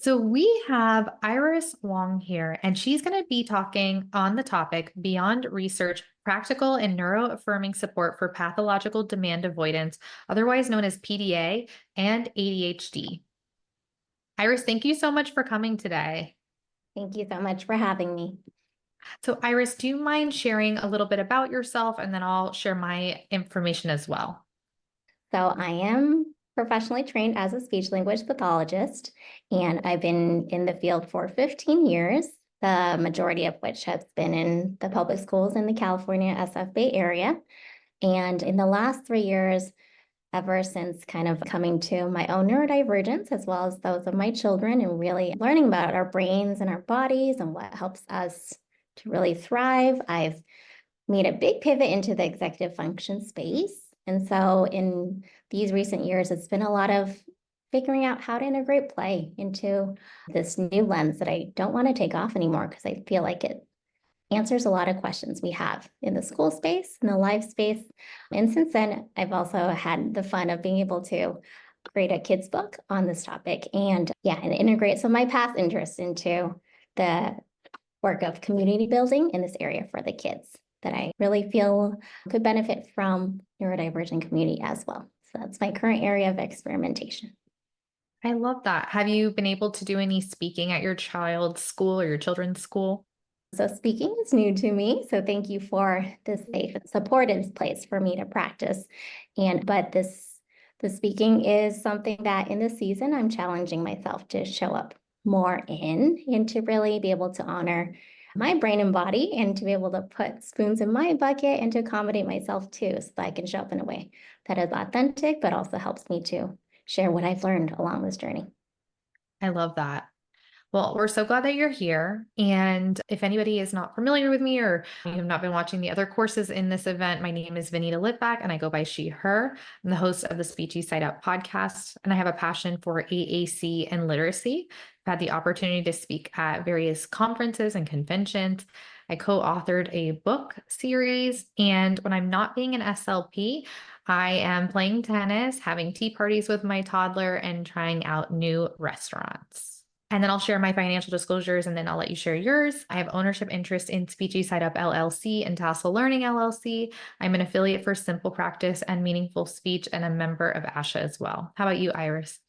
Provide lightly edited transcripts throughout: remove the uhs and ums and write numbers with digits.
So we have Iris Wong here, and she's going to be talking on the topic Beyond Research, Practical and Neuroaffirming Support for Pathological Demand Avoidance, otherwise known as PDA and ADHD. Iris, thank you so much for coming today. Thank you so much for having me. So Iris, do you mind sharing a little bit about yourself, and then I'll share my information as well? So I am professionally trained as a speech language pathologist, and I've been in the field for 15 years, the majority of which has been in the public schools in the California SF Bay Area. And in the last 3 years, ever since kind of coming to my own neurodivergence, as well as those of my children, and really learning about our brains and our bodies and what helps us to really thrive, I've made a big pivot into the executive function space. And so in these recent years, it's been a lot of figuring out how to integrate play into this new lens that I don't want to take off anymore because I feel like it answers a lot of questions we have in the school space, in the life space. And since then, I've also had the fun of being able to create a kids book on this topic and integrate some of my past interests into the work of community building in this area for the kids that I really feel could benefit from neurodivergent community as well. So that's my current area of experimentation. I love that. Have you been able to do any speaking at your child's school or your children's school? So speaking is new to me. So thank you for this safe and supportive place for me to practice. The speaking is something that in this season, I'm challenging myself to show up more and to really be able to honor my brain and body and to be able to put spoons in my bucket and to accommodate myself too, so that I can show up in a way that is authentic, but also helps me to share what I've learned along this journey. I love that. Well, we're so glad that you're here. And if anybody is not familiar with me or you have not been watching the other courses in this event, my name is Vinita Litvak and I go by she, her. I'm the host of the Speechy Side Up podcast, and I have a passion for AAC and literacy. I've had the opportunity to speak at various conferences and conventions. I co-authored a book series, and when I'm not being an SLP, I am playing tennis, having tea parties with my toddler, and trying out new restaurants. And then I'll share my financial disclosures, and then I'll let you share yours. I have ownership interest in Speechy Side Up LLC and Tassel Learning LLC. I'm an affiliate for Simple Practice and Meaningful Speech and a member of ASHA as well. How about you, Iris?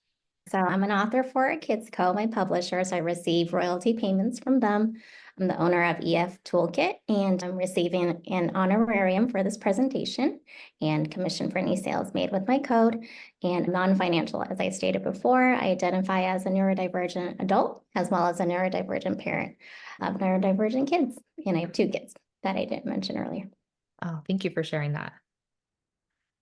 So I'm an author for Kids Co., my publisher, so I receive royalty payments from them. I'm the owner of EFToolkit, and I'm receiving an honorarium for this presentation and commission for any sales made with my code. And non-financial, as I stated before, I identify as a neurodivergent adult as well as a neurodivergent parent of neurodivergent kids. And I have 2 kids that I didn't mention earlier. Oh, thank you for sharing that.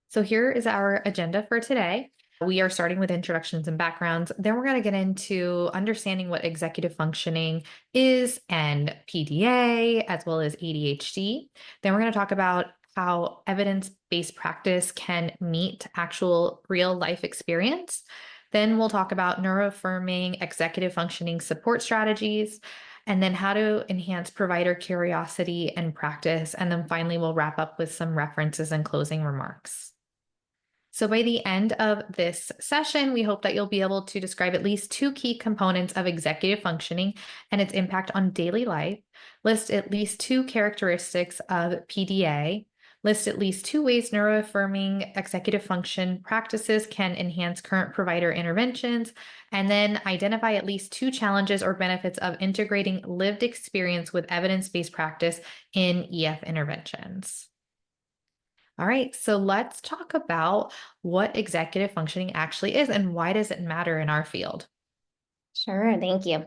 So here is our agenda for today. We are starting with introductions and backgrounds. Then we're going to get into understanding what executive functioning is and PDA, as well as ADHD. Then we're going to talk about how evidence-based practice can meet actual real life experience. Then we'll talk about neuroaffirming executive functioning support strategies, and then how to enhance provider curiosity and practice. And then finally, we'll wrap up with some references and closing remarks. So by the end of this session, we hope that you'll be able to describe at least 2 key components of executive functioning and its impact on daily life, list at least 2 characteristics of PDA, list at least 2 ways neuroaffirming executive function practices can enhance current provider interventions, and then identify at least 2 challenges or benefits of integrating lived experience with evidence-based practice in EF interventions. All right, so let's talk about what executive functioning actually is and why does it matter in our field? Sure, thank you.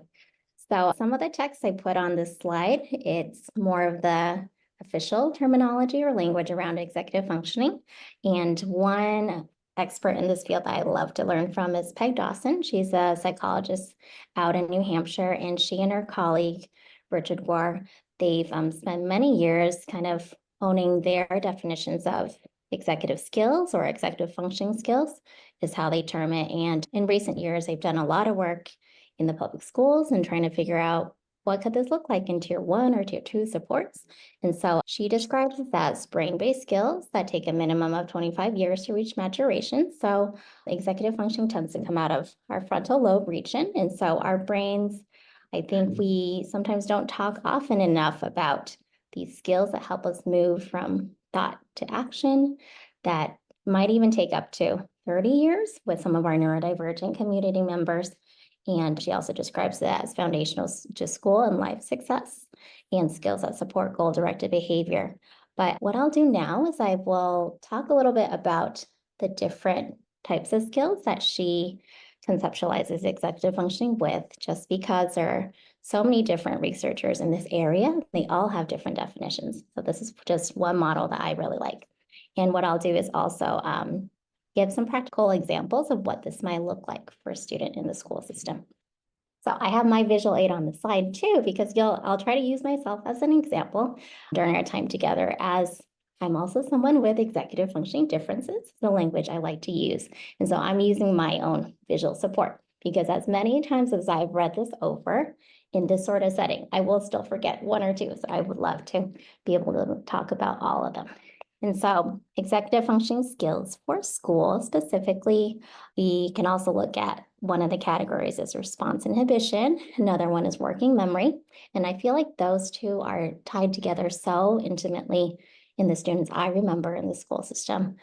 So some of the text I put on this slide, it's more of the official terminology or language around executive functioning. And one expert in this field that I love to learn from is Peg Dawson. She's a psychologist out in New Hampshire, and she and her colleague, Richard War, they've spent many years kind of owning their definitions of executive skills or executive functioning skills is how they term it. And in recent years, they've done a lot of work in the public schools and trying to figure out what could this look like in tier 1 or tier 2 supports? And so she describes it as brain-based skills that take a minimum of 25 years to reach maturation. So executive functioning tends to come out of our frontal lobe region. And so our brains, I think we sometimes don't talk often enough about these skills that help us move from thought to action that might even take up to 30 years with some of our neurodivergent community members. And she also describes it as foundational to school and life success and skills that support goal-directed behavior. But what I'll do now is I will talk a little bit about the different types of skills that she conceptualizes executive functioning with, just because there are so many different researchers in this area. They all have different definitions. So this is just one model that I really like. And what I'll do is also give some practical examples of what this might look like for a student in the school system. So I have my visual aid on the slide too, because I'll try to use myself as an example during our time together, as I'm also someone with executive functioning differences, the language I like to use. And so I'm using my own visual support, because as many times as I've read this over in this sort of setting, I will still forget one or two. So I would love to be able to talk about all of them. And so executive functioning skills for school specifically, we can also look at one of the categories is response inhibition. Another one is working memory. And I feel like those two are tied together so intimately in the students I remember in the school system.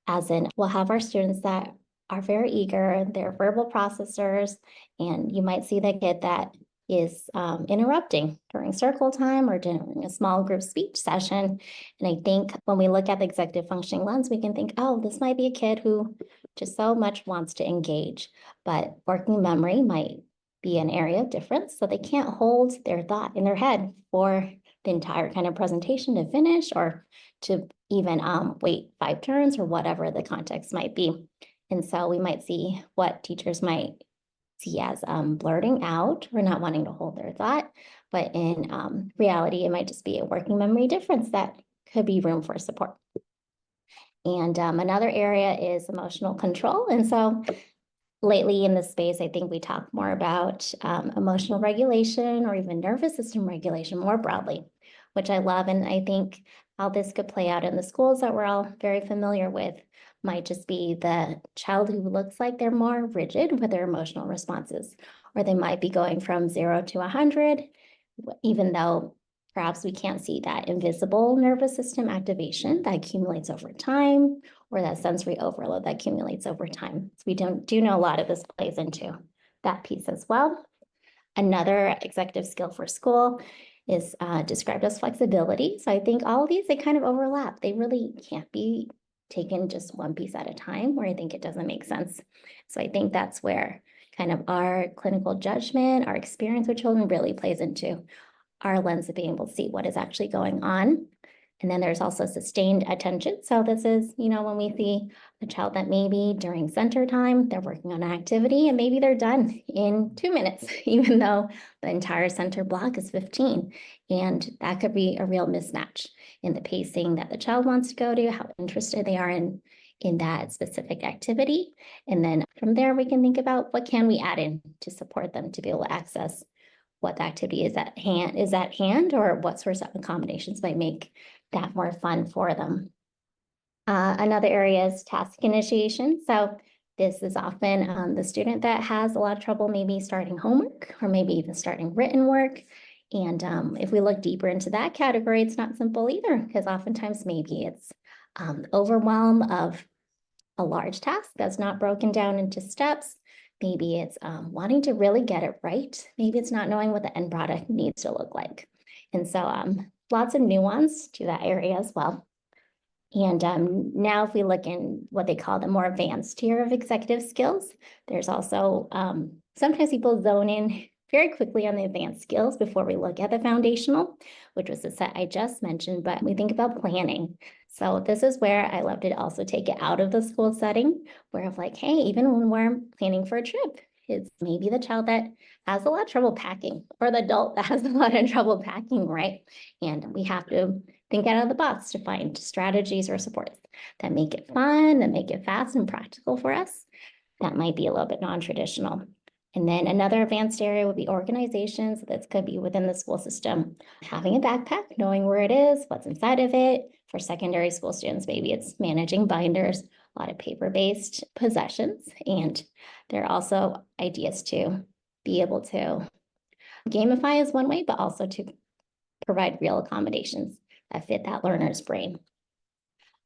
As in, we'll have our students that are very eager, they're verbal processors, and you might see the kid that is interrupting during circle time or during a small group speech session. And I think when we look at the executive functioning lens, we can think, oh, this might be a kid who just so much wants to engage, but working memory might be an area of difference. So they can't hold their thought in their head for the entire kind of presentation to finish, or to even wait 5 turns or whatever the context might be. And so we might see what teachers might see as blurting out or not wanting to hold their thought. But in reality, it might just be a working memory difference that could be room for support. And another area is emotional control. And so lately in this space, I think we talk more about emotional regulation or even nervous system regulation more broadly, which I love. And I think how this could play out in the schools that we're all very familiar with might just be the child who looks like they're more rigid with their emotional responses, or they might be going from 0 to 100, even though perhaps we can't see that invisible nervous system activation that accumulates over time, or that sensory overload that accumulates over time. So we do know a lot of this plays into that piece as well. Another executive skill for school is described as flexibility. So I think all of these, they kind of overlap. They really can't be taken just one piece at a time, where I think it doesn't make sense. So I think that's where kind of our clinical judgment, our experience with children really plays into our lens of being able to see what is actually going on. And then there's also sustained attention. So this is, when we see a child that maybe during center time, they're working on an activity and maybe they're done in 2 minutes, even though the entire center block is 15. And that could be a real mismatch in the pacing that the child wants to go to, how interested they are in that specific activity. And then from there, we can think about what can we add in to support them to be able to access what the activity is at hand, or what sorts of accommodations might make that more fun for them. Another area is task initiation. So this is often the student that has a lot of trouble maybe starting homework, or maybe even starting written work. And if we look deeper into that category, it's not simple either, because oftentimes maybe it's overwhelm of a large task that's not broken down into steps. Maybe it's wanting to really get it right. Maybe it's not knowing what the end product needs to look like. And so lots of nuance to that area as well. And now if we look in what they call the more advanced tier of executive skills, there's also sometimes people zone in very quickly on the advanced skills before we look at the foundational, which was the set I just mentioned, but we think about planning. So this is where I love to also take it out of the school setting, where of like, hey, even when we're planning for a trip, it's maybe the child that has a lot of trouble packing, or the adult that has a lot of trouble packing, right? And we have to think out of the box to find strategies or supports that make it fun, that make it fast and practical for us. That might be a little bit non-traditional. And then another advanced area would be organizations. That could be within the school system. Having a backpack, knowing where it is, what's inside of it. For secondary school students, maybe it's managing binders, a lot of paper-based possessions. And there are also ideas to be able to gamify is one way, but also to provide real accommodations that fit that learner's brain.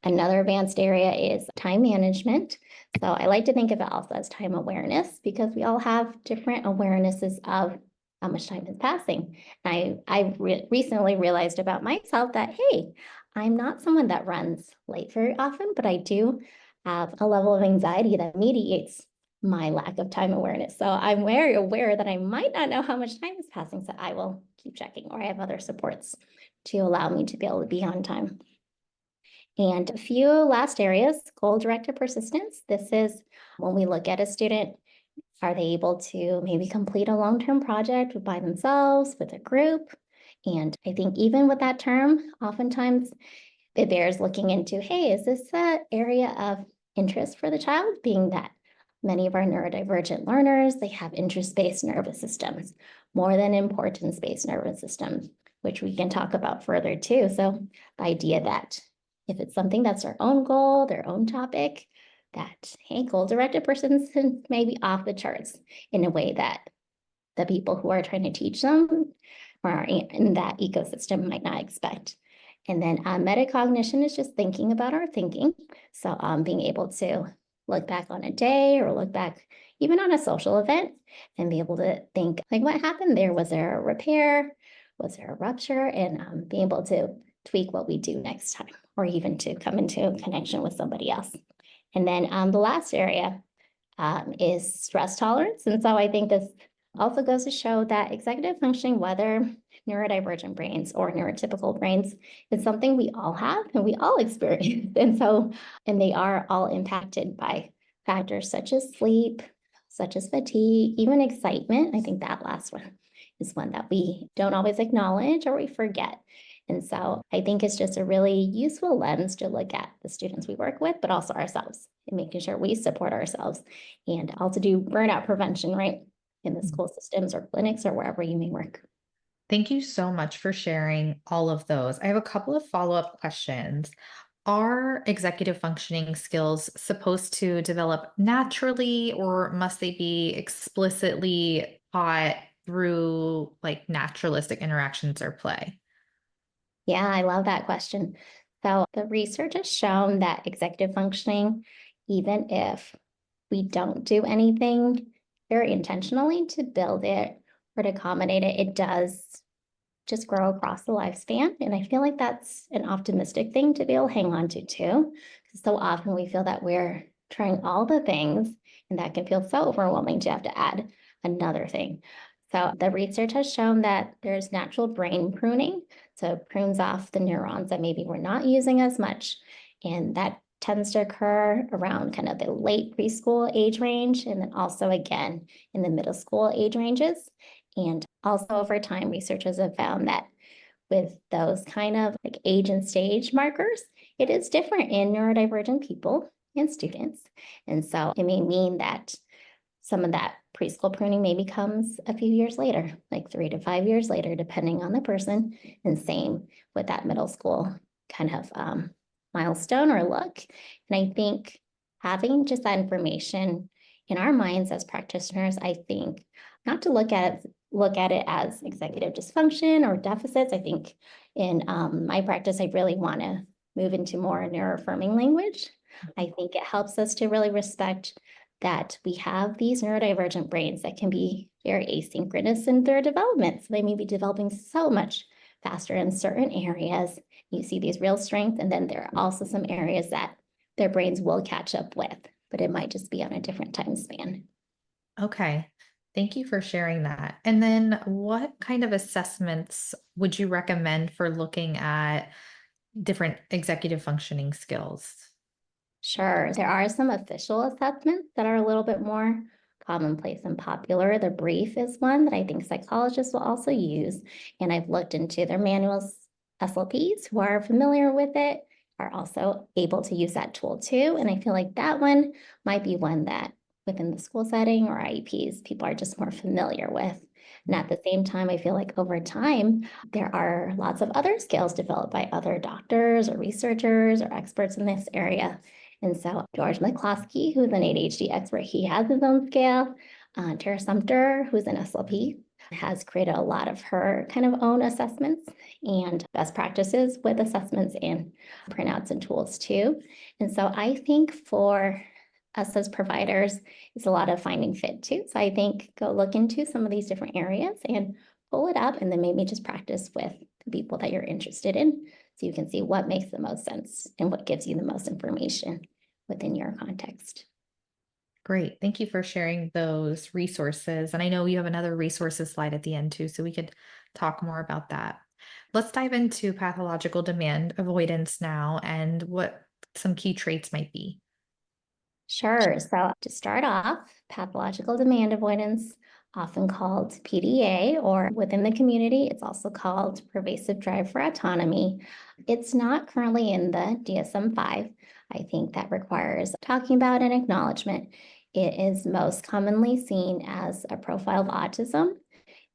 Another advanced area is time management. So I like to think of it also as time awareness, because we all have different awarenesses of how much time is passing. I recently realized about myself that, hey, I'm not someone that runs late very often, but I do have a level of anxiety that mediates my lack of time awareness. So I'm very aware that I might not know how much time is passing, so I will keep checking, or I have other supports to allow me to be able to be on time. And a few last areas, goal-directed persistence. This is when we look at a student, are they able to maybe complete a long-term project by themselves, with a group? And I think even with that term, oftentimes it bears looking into, hey, is this an area of interest for the child? Being that many of our neurodivergent learners, they have interest-based nervous systems more than importance-based nervous systems, which we can talk about further too. So the idea that if it's something that's their own goal, their own topic, that, hey, goal-directed persons may be off the charts in a way that the people who are trying to teach them or are in that ecosystem might not expect. And then metacognition is just thinking about our thinking. So being able to look back on a day or look back even on a social event and be able to think, like, what happened there? Was there a repair? Was there a rupture? And being able to tweak what we do next time, or even to come into connection with somebody else. And then the last area is stress tolerance. And so I think this also goes to show that executive functioning, whether neurodivergent brains or neurotypical brains, is something we all have and we all experience. And they are all impacted by factors such as sleep, such as fatigue, even excitement. I think that last one is one that we don't always acknowledge or we forget. And so I think it's just a really useful lens to look at the students we work with, but also ourselves, and making sure we support ourselves, and also do burnout prevention, right, in the school systems or clinics or wherever you may work. Thank you so much for sharing all of those. I have a couple of follow-up questions. Are executive functioning skills supposed to develop naturally, or must they be explicitly taught through like naturalistic interactions or play? Yeah, I love that question. So the research has shown that executive functioning, even if we don't do anything very intentionally to build it or to accommodate it, it does just grow across the lifespan. And I feel like that's an optimistic thing to be able to hang on to too. Because so often we feel that we're trying all the things, and that can feel so overwhelming to have to add another thing. So the research has shown that there's natural brain pruning. So it prunes off the neurons that maybe we're not using as much. And that tends to occur around kind of the late preschool age range, and then also again in the middle school age ranges. And also over time, researchers have found that with those kind of like age and stage markers, it is different in neurodivergent people and students. And so it may mean that some of that preschool pruning maybe comes a few years later, like 3 to 5 years later, depending on the person. And same with that middle school kind of milestone or look. And I think having just that information in our minds as practitioners, I think not to look at it as executive dysfunction or deficits. I think in my practice, I really want to move into more neuroaffirming language. I think it helps us to really respect that we have these neurodivergent brains that can be very asynchronous in their development. So they may be developing so much faster in certain areas. You see these real strengths, and then there are also some areas that their brains will catch up with, but it might just be on a different time span. Okay. Thank you for sharing that. And then what kind of assessments would you recommend for looking at different executive functioning skills? Sure, there are some official assessments that are a little bit more commonplace and popular. The brief is one that I think psychologists will also use, and I've looked into their manuals. SLPs who are familiar with it, are also able to use that tool too. And I feel like that one might be one that within the school setting or IEPs, people are just more familiar with. And at the same time, I feel like over time, there are lots of other scales developed by other doctors or researchers or experts in this area. And so George McCloskey, who's an ADHD expert, he has his own scale. Tara Sumter, who's an SLP, has created a lot of her kind of own assessments and best practices with assessments and printouts and tools too. And so I think for us as providers, it's a lot of finding fit too. So I think go look into some of these different areas and pull it up and then maybe just practice with the people that you're interested in so you can see what makes the most sense and what gives you the most information within your context. Great. Thank you for sharing those resources. And I know you have another resources slide at the end too, so we could talk more about that. Let's dive into pathological demand avoidance now and what some key traits might be. Sure. So to start off, pathological demand avoidance, often called PDA, or within the community, it's also called pervasive drive for autonomy. It's not currently in the DSM-5. I think that requires talking about and acknowledgement. It is most commonly seen as a profile of autism,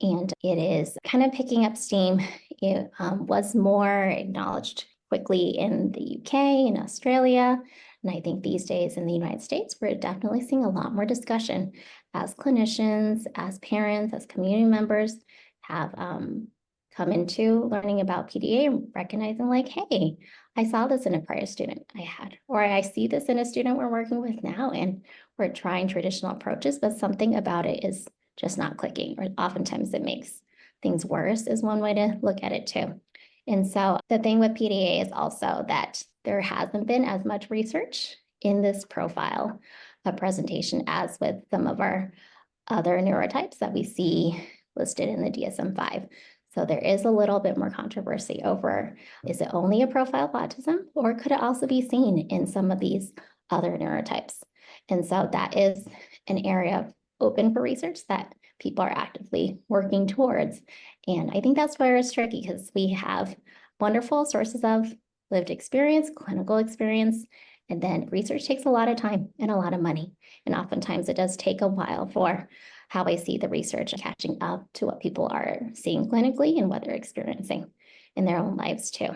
and it is kind of picking up steam. It was more acknowledged quickly in the UK and Australia. And I think these days in the United States, we're definitely seeing a lot more discussion as clinicians, as parents, as community members have come into learning about PDA and recognizing like, hey, I saw this in a prior student I had, or I see this in a student we're working with now, and we're trying traditional approaches, but something about it is just not clicking, or oftentimes it makes things worse is one way to look at it too. And so the thing with PDA is also that there hasn't been as much research in this profile of presentation as with some of our other neurotypes that we see listed in the DSM-5. So there is a little bit more controversy over, is it only a profile of autism, or could it also be seen in some of these other neurotypes? And so that is an area open for research that people are actively working towards. And I think that's where it's tricky, because we have wonderful sources of lived experience, clinical experience, and then research takes a lot of time and a lot of money. And oftentimes it does take a while for how I see the research catching up to what people are seeing clinically and what they're experiencing in their own lives too.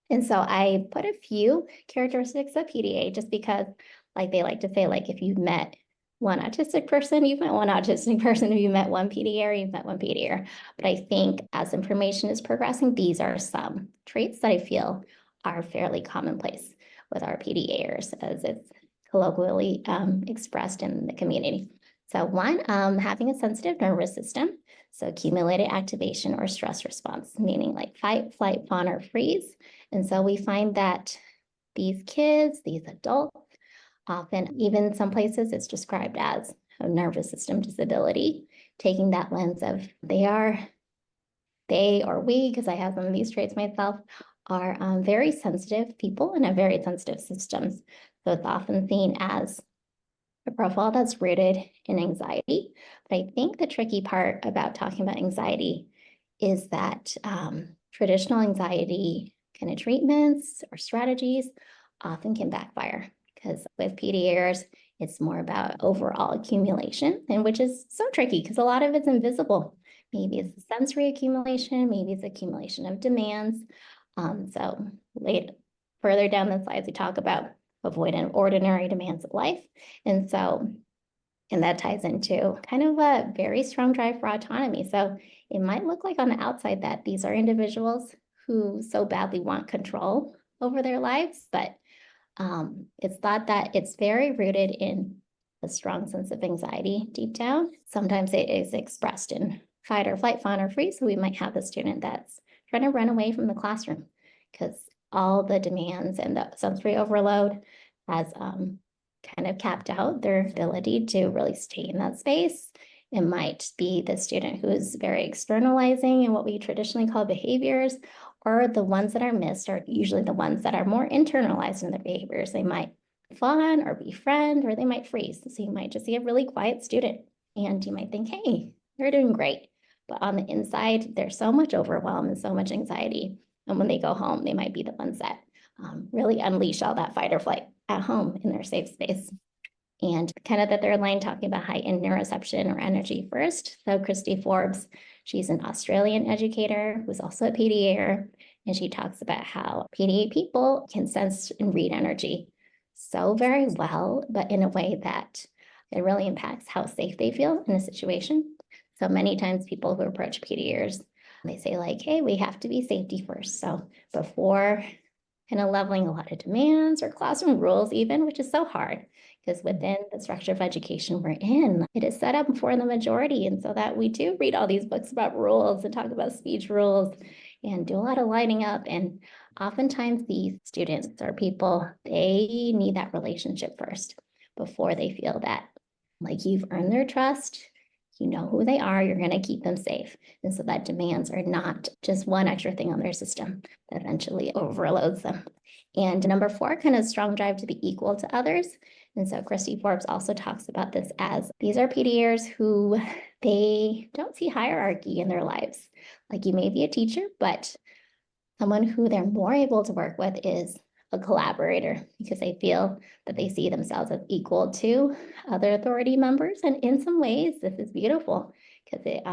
And so I put a few characteristics of PDA just because, like they like to say, like if you've met one autistic person, you've met one autistic person. If you met one PDA, you've met one PDA. But I think as information is progressing, these are some traits that I feel are fairly commonplace with our PDAers as it's colloquially expressed in the community. So one, having a sensitive nervous system. So accumulated activation or stress response, meaning like fight, flight, fawn, or freeze. And so we find that these kids, these adults, often, even some places, it's described as a nervous system disability, taking that lens of they or we, because I have some of these traits myself, are very sensitive people and have very sensitive systems. So it's often seen as a profile that's rooted in anxiety. But I think the tricky part about talking about anxiety is that traditional anxiety kind of treatments or strategies often can backfire, because with PDAers, it's more about overall accumulation, and which is so tricky because a lot of it's invisible. Maybe it's the sensory accumulation, maybe it's accumulation of demands. So further down the slides, we talk about avoidant ordinary demands of life. And that ties into kind of a very strong drive for autonomy. So it might look like on the outside that these are individuals who so badly want control over their lives, but it's thought that it's very rooted in a strong sense of anxiety deep down. Sometimes it is expressed in fight or flight, fawn or freeze. So we might have a student that's trying to run away from the classroom because all the demands and the sensory overload has kind of capped out their ability to really stay in that space. It might be the student who is very externalizing in what we traditionally call behaviors, or the ones that are missed are usually the ones that are more internalized in their behaviors. They might fawn or befriend, or they might freeze. So you might just see a really quiet student and you might think, hey, they're doing great. But on the inside, there's so much overwhelm and so much anxiety. And when they go home, they might be the ones that really unleash all that fight or flight at home in their safe space. And kind of the third line talking about heightened neuroception or energy first. So Christy Forbes, she's an Australian educator who's also a PDA, and she talks about how PDA people can sense and read energy so very well, but in a way that it really impacts how safe they feel in a situation. So many times people who approach PDAs, they say like, hey, we have to be safety first. So before kind of leveling a lot of demands or classroom rules even, which is so hard because within the structure of education we're in, it is set up for the majority. And so that we do read all these books about rules and talk about speech rules and do a lot of lining up. And oftentimes these students or people, they need that relationship first before they feel that like you've earned their trust, you know who they are, you're going to keep them safe. And so that demands are not just one extra thing on their system that eventually overloads them. And number 4, kind of strong drive to be equal to others. And so Christy Forbes also talks about this as these are PDAs who they don't see hierarchy in their lives. Like you may be a teacher, but someone who they're more able to work with is a collaborator because they feel that they see themselves as equal to other authority members. And in some ways, this is beautiful because it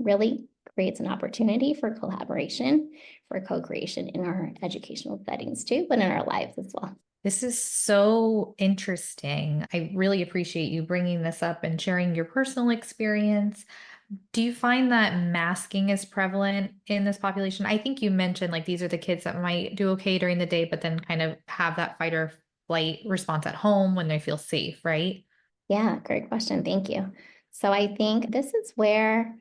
really creates an opportunity for collaboration, for co-creation in our educational settings too, but in our lives as well. This is so interesting. I really appreciate you bringing this up and sharing your personal experience. Do you find that masking is prevalent in this population? I think you mentioned like these are the kids that might do okay during the day, but then kind of have that fight or flight response at home when they feel safe, right? Yeah, great question. Thank you. So I think this is where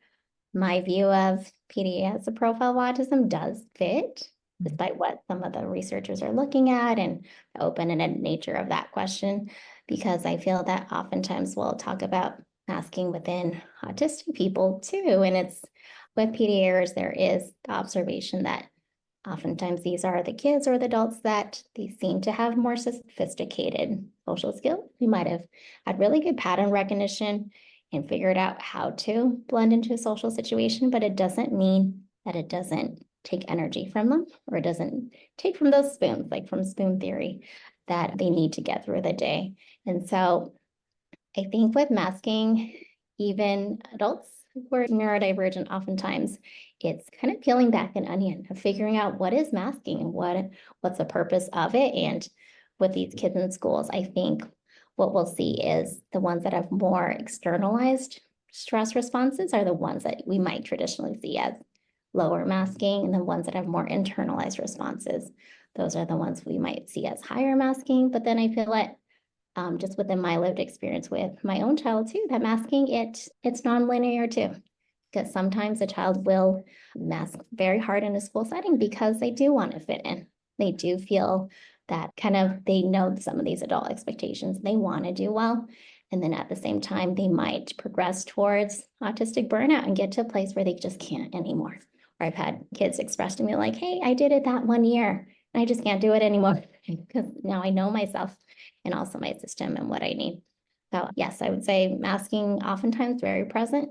my view of PDA as a profile of autism does fit, despite what some of the researchers are looking at and the open-ended nature of that question, because I feel that oftentimes we'll talk about masking within autistic people too. And it's with PDAs, there is the observation that oftentimes these are the kids or the adults that they seem to have more sophisticated social skills. We might have had really good pattern recognition and figured out how to blend into a social situation, but it doesn't mean that it doesn't take energy from them or it doesn't take from those spoons, like from spoon theory, that they need to get through the day. And so I think with masking, even adults who are neurodivergent, oftentimes it's kind of peeling back an onion of figuring out what is masking and what's the purpose of it. And with these kids in schools, I think what we'll see is the ones that have more externalized stress responses are the ones that we might traditionally see as lower masking, and the ones that have more internalized responses, those are the ones we might see as higher masking. But then I feel like just within my lived experience with my own child too, that masking, it's nonlinear too. Because sometimes a child will mask very hard in a school setting because they do want to fit in. They do feel that kind of, they know some of these adult expectations, they want to do well. And then at the same time, they might progress towards autistic burnout and get to a place where they just can't anymore. Or I've had kids express to me like, hey, I did it that 1 year and I just can't do it anymore because now I know myself and also my system and what I need. So yes, I would say masking oftentimes very present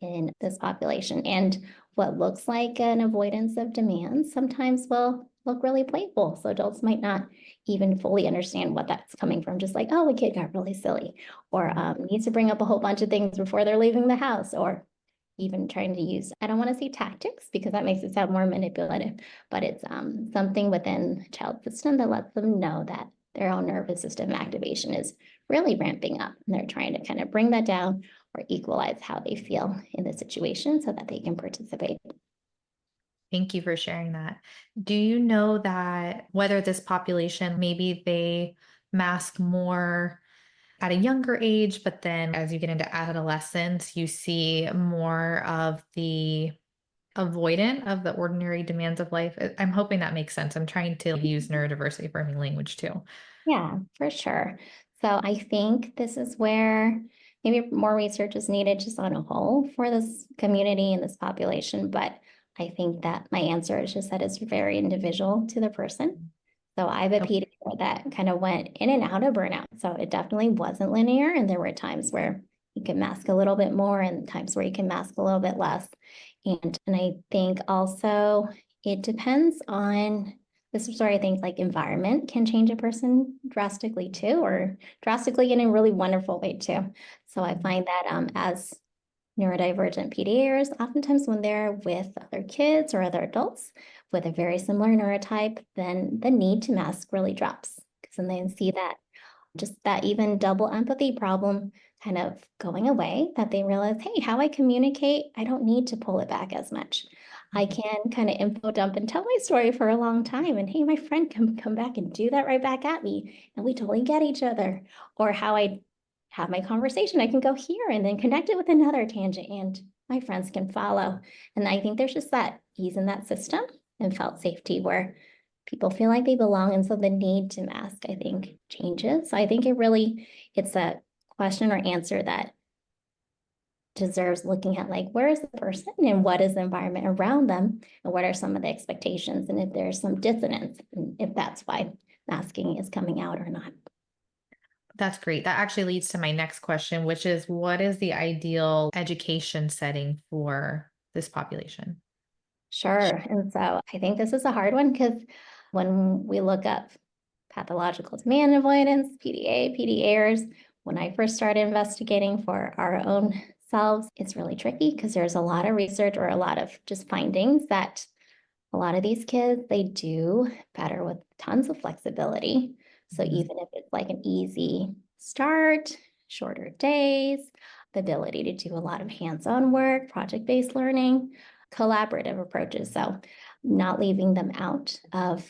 in this population. And what looks like an avoidance of demands sometimes will look really playful. So adults might not even fully understand what that's coming from. Just like, oh, a kid got really silly, or needs to bring up a whole bunch of things before they're leaving the house, or even trying to use, I don't want to say tactics because that makes it sound more manipulative, but it's something within the child system that lets them know that their own nervous system activation is really ramping up. And they're trying to kind of bring that down or equalize how they feel in the situation so that they can participate. Thank you for sharing that. Do you know that whether this population, maybe they mask more at a younger age, but then as you get into adolescence, you see more of the avoidant of the ordinary demands of life? I'm hoping that makes sense. I'm trying to use neurodiversity affirming language too. Yeah, for sure. So I think this is where maybe more research is needed just on a whole for this community and this population. But I think that my answer is just that it's very individual to the person. So I have a pediatrician that kind of went in and out of burnout. So it definitely wasn't linear. And there were times where you can mask a little bit more and times where you can mask a little bit less. And I think also it depends on this is where I think like environment can change a person drastically too, or drastically in a really wonderful way too. So I find that as neurodivergent PDAers, oftentimes when they're with other kids or other adults with a very similar neurotype, then the need to mask really drops. Because then they see that just that even double empathy problem kind of going away, that they realize, hey, how I communicate, I don't need to pull it back as much. I can kind of info dump and tell my story for a long time. And hey, my friend can come back and do that right back at me. And we totally get each other. Or how I have my conversation, I can go here and then connect it with another tangent and my friends can follow. And I think there's just that ease in that system and felt safety where people feel like they belong. And so the need to mask, I think, changes. So I think it's a question or answer that deserves looking at, like, where is the person and what is the environment around them and what are some of the expectations, and if there's some dissonance, and if that's why masking is coming out or not. That's great. That actually leads to my next question, which is what is the ideal education setting for this population? Sure. And so I think this is a hard one because when we look up pathological demand avoidance, PDA, PDAers, when I first started investigating for our own selves, it's really tricky because there's a lot of research or a lot of just findings that a lot of these kids, they do better with tons of flexibility. So even if it's like an easy start, shorter days, the ability to do a lot of hands-on work, project-based learning, collaborative approaches. So not leaving them out of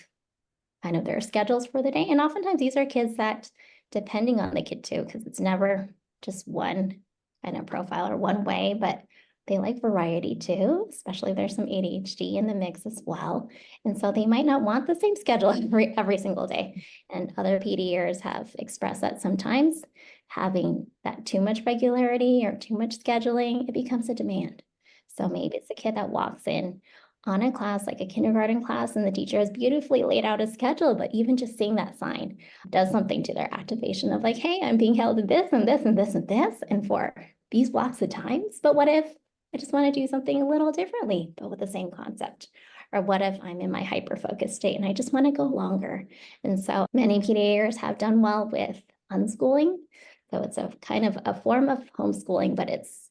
kind of their schedules for the day. And oftentimes these are kids that, depending on the kid too, because it's never just one kind of profile or one way, but they like variety too, especially if there's some ADHD in the mix as well. And so they might not want the same schedule every single day. And other PDers have expressed that sometimes having that too much regularity or too much scheduling, it becomes a demand. So maybe it's a kid that walks in on a class, like a kindergarten class, and the teacher has beautifully laid out a schedule, but even just seeing that sign does something to their activation of like, hey, I'm being held in this and this and this and this, and for these blocks of times. But what if I just want to do something a little differently, but with the same concept? Or what if I'm in my hyper-focused state and I just want to go longer? And so many PDAers have done well with unschooling. So it's a kind of a form of homeschooling, but it's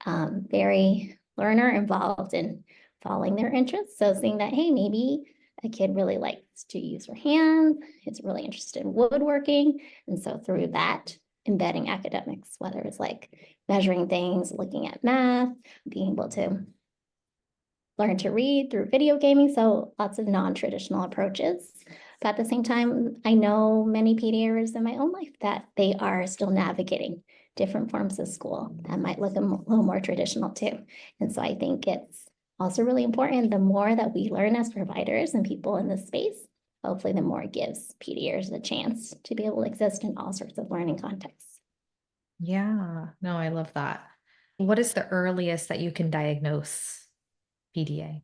very learner involved in following their interests. So seeing that, hey, maybe a kid really likes to use her hands, is really interested in woodworking. And so through that, embedding academics, whether it's like measuring things, looking at math, being able to learn to read through video gaming. So lots of non-traditional approaches. But at the same time, I know many PDAers in my own life that they are still navigating different forms of school that might look a little more traditional too. And so I think it's also really important, the more that we learn as providers and people in this space, hopefully the more it gives PDAers a chance to be able to exist in all sorts of learning contexts. Yeah, no, I love that. What is the earliest that you can diagnose PDA?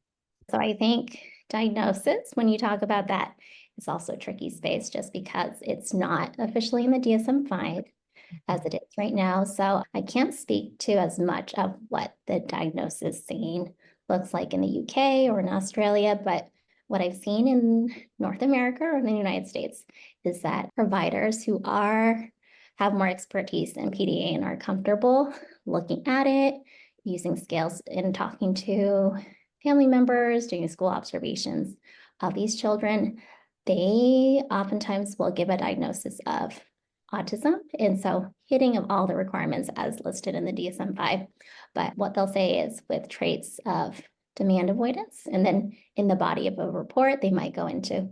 So I think diagnosis, when you talk about that, it's also a tricky space just because it's not officially in the DSM-5 as it is right now. So I can't speak to as much of what the diagnosis scene looks like in the UK or in Australia, but what I've seen in North America or in the United States is that providers who have more expertise in PDA and are comfortable looking at it, using scales and talking to family members, doing school observations of these children, they oftentimes will give a diagnosis of autism. And so hitting of all the requirements as listed in the DSM-5. But what they'll say is with traits of demand avoidance. And then in the body of a report, they might go into,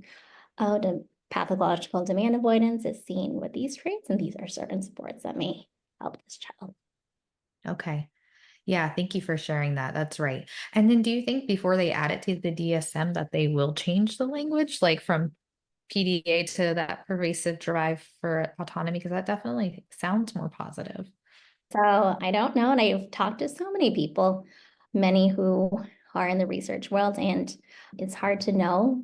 oh, the pathological demand avoidance is seen with these traits, and these are certain supports that may help this child. Okay. Yeah, thank you for sharing that. That's right. And then do you think before they add it to the DSM that they will change the language, like from PDA to that pervasive drive for autonomy? Because that definitely sounds more positive. So I don't know. And I've talked to so many people, many who are in the research world, and it's hard to know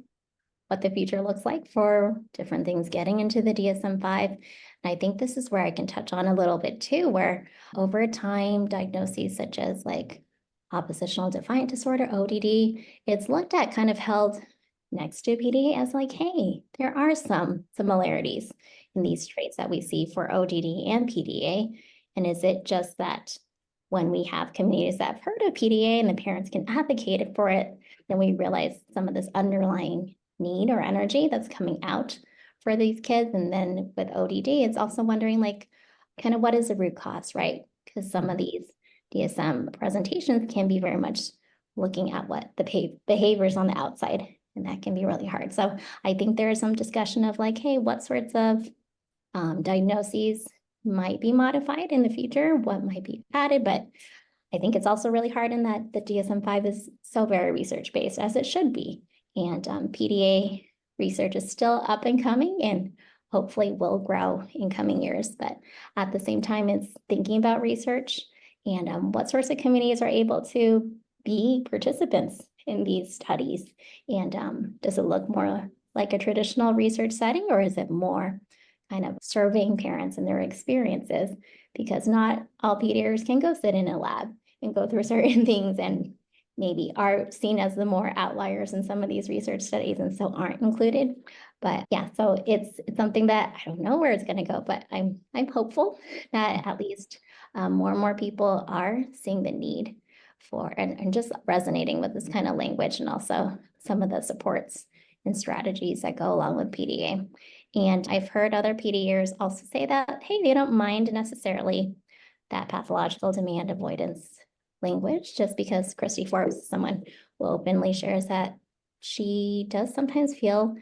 what the future looks like for different things getting into the DSM-5. And I think this is where I can touch on a little bit too, where over time, diagnoses such as like oppositional defiant disorder, ODD, it's looked at kind of held next to PDA as like, hey, there are some similarities in these traits that we see for ODD and PDA. And is it just that when we have communities that have heard of PDA and the parents can advocate for it, then we realize some of this underlying need or energy that's coming out for these kids. And then with ODD, it's also wondering like, kind of what is the root cause, right? Because some of these DSM presentations can be very much looking at what the behaviors on the outside, and that can be really hard. So I think there is some discussion of like, hey, what sorts of diagnoses might be modified in the future, what might be added, but I think it's also really hard in that the DSM-5 is so very research-based, as it should be. And PDA research is still up and coming and hopefully will grow in coming years. But at the same time, it's thinking about research and what sorts of communities are able to be participants in these studies. And does it look more like a traditional research setting, or is it more kind of surveying parents and their experiences? Because not all pediatrics can go sit in a lab and go through certain things and maybe are seen as the more outliers in some of these research studies and so aren't included. But yeah, so it's something that I don't know where it's going to go, but I'm hopeful that at least more and more people are seeing the need for and just resonating with this kind of language, and also some of the supports and strategies that go along with PDA. And I've heard other PDAs also say that, hey, they don't mind necessarily that pathological demand avoidance language, just because Christy Forbes, someone who openly shares that she does sometimes feel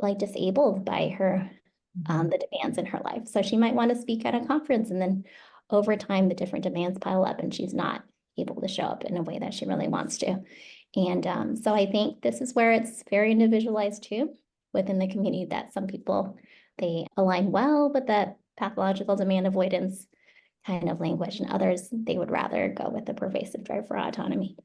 like disabled by her the demands in her life. So she might want to speak at a conference, and then over time the different demands pile up and she's not able to show up in a way that she really wants to. And so I think this is where it's very individualized too within the community, that some people, they align well with that pathological demand avoidance kind of language, and others, they would rather go with the pervasive drive for autonomy.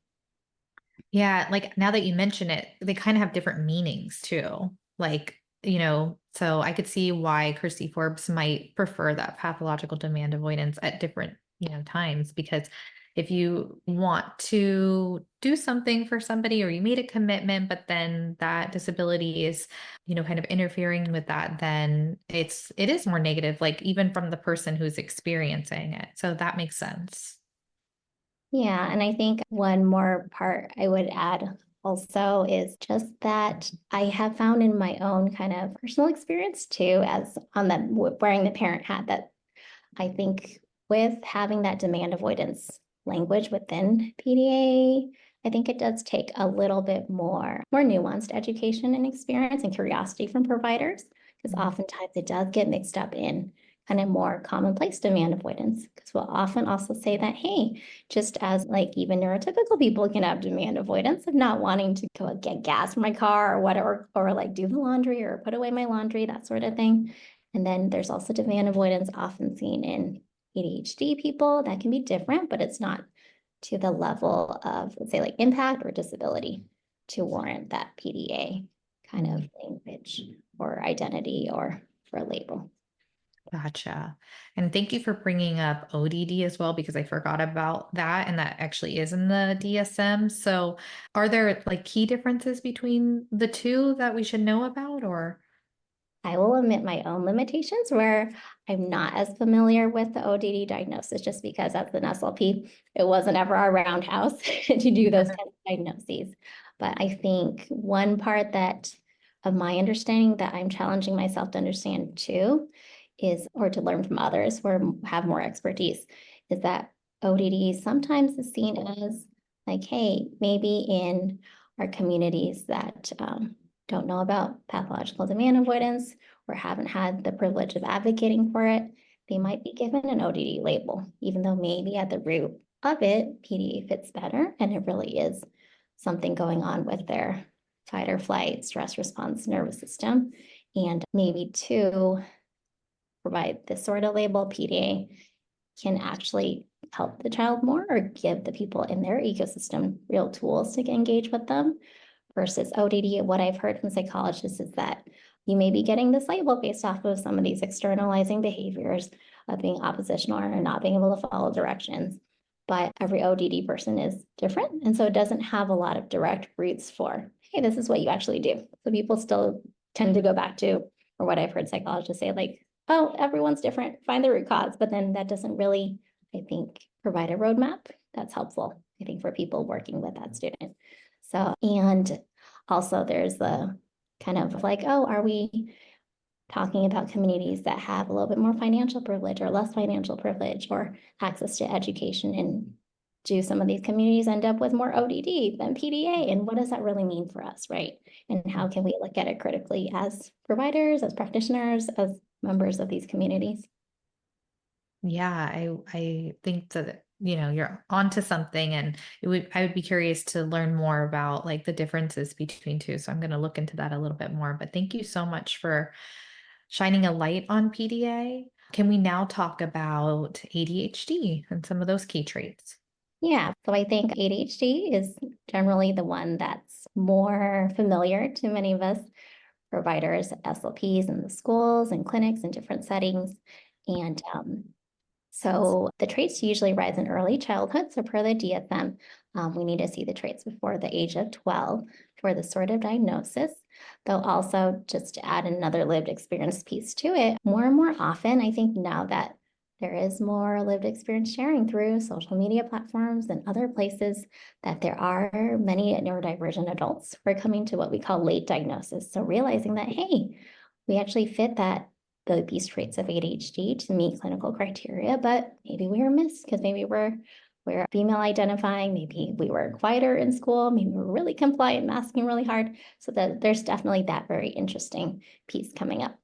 Yeah, like now that you mention it, they kind of have different meanings too. Like, so I could see why Christy Forbes might prefer that pathological demand avoidance at different, times, because if you want to do something for somebody or you made a commitment, but then that disability is, kind of interfering with that, then it is more negative, like even from the person who's experiencing it. So that makes sense. Yeah, and I think one more part I would add also is just that I have found in my own kind of personal experience too, as on the wearing the parent hat, that I think with having that demand avoidance language within PDA, I think it does take a little bit more nuanced education and experience and curiosity from providers, because oftentimes it does get mixed up in kind of more commonplace demand avoidance. Because we'll often also say that, hey, just as like even neurotypical people can have demand avoidance of not wanting to go get gas for my car or whatever, or like do the laundry or put away my laundry, that sort of thing. And then there's also demand avoidance often seen in ADHD people. That can be different, but it's not to the level of, let's say, like impact or disability to warrant that PDA kind of language or identity or for a label. Gotcha. And thank you for bringing up ODD as well, because I forgot about that. And that actually is in the DSM. So are there like key differences between the two that we should know about, or? I will admit my own limitations where I'm not as familiar with the ODD diagnosis, just because as an SLP, it wasn't ever our roundhouse to do those kinds of diagnoses. But I think one part that of my understanding that I'm challenging myself to understand too is, or to learn from others who have more expertise, is that ODD sometimes is seen as like, hey, maybe in our communities that don't know about pathological demand avoidance or haven't had the privilege of advocating for it, they might be given an ODD label, even though maybe at the root of it, PDA fits better, and it really is something going on with their fight or flight stress response nervous system. And maybe to provide this sort of label, PDA can actually help the child more or give the people in their ecosystem real tools to engage with them. Versus ODD, what I've heard from psychologists is that you may be getting this label based off of some of these externalizing behaviors of being oppositional or not being able to follow directions. But every ODD person is different. And so it doesn't have a lot of direct roots for hey, this is what you actually do. So people still tend to go back to, or what I've heard psychologists say, like, oh, everyone's different, find the root cause. But then that doesn't really, I think, provide a roadmap that's helpful, I think, for people working with that student. So, and also there's the kind of like, oh, are we talking about communities that have a little bit more financial privilege or less financial privilege or access to education? And do some of these communities end up with more ODD than PDA? And what does that really mean for us, right? And how can we look at it critically as providers, as practitioners, as members of these communities? Yeah, I think that, you're onto something, and I would be curious to learn more about like the differences between two. So I'm going to look into that a little bit more. But thank you so much for shining a light on PDA. Can we now talk about ADHD and some of those key traits? Yeah, so I think ADHD is generally the one that's more familiar to many of us providers, SLPs in the schools and clinics in different settings. And so the traits usually rise in early childhood. So per the DSM, we need to see the traits before the age of 12 for the sort of diagnosis. Though also, just to add another lived experience piece to it, more and more often, I think now that there is more lived experience sharing through social media platforms and other places, that there are many neurodivergent adults who are coming to what we call late diagnosis. So realizing that, hey, we actually fit these traits of ADHD to meet clinical criteria, but maybe we were missed because maybe we're female identifying, maybe we were quieter in school, maybe we were really compliant, masking really hard. So that there's definitely that very interesting piece coming up.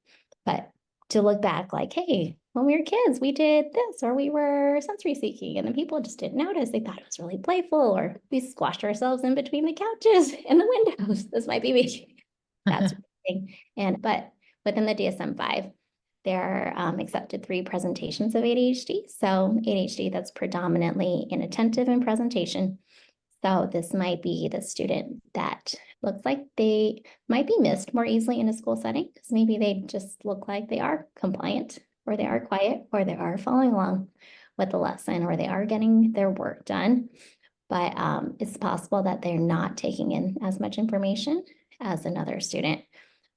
But to look back like, hey, when we were kids, we did this, or we were sensory seeking, and then people just didn't notice. They thought it was really playful, or we squashed ourselves in between the couches and the windows. This might be me. That's thing. But within the DSM-5, there are accepted 3 presentations of ADHD. So ADHD that's predominantly inattentive in presentation. So this might be the student that looks like they might be missed more easily in a school setting because maybe they just look like they are compliant, or they are quiet, or they are following along with the lesson, or they are getting their work done. But it's possible that they're not taking in as much information as another student.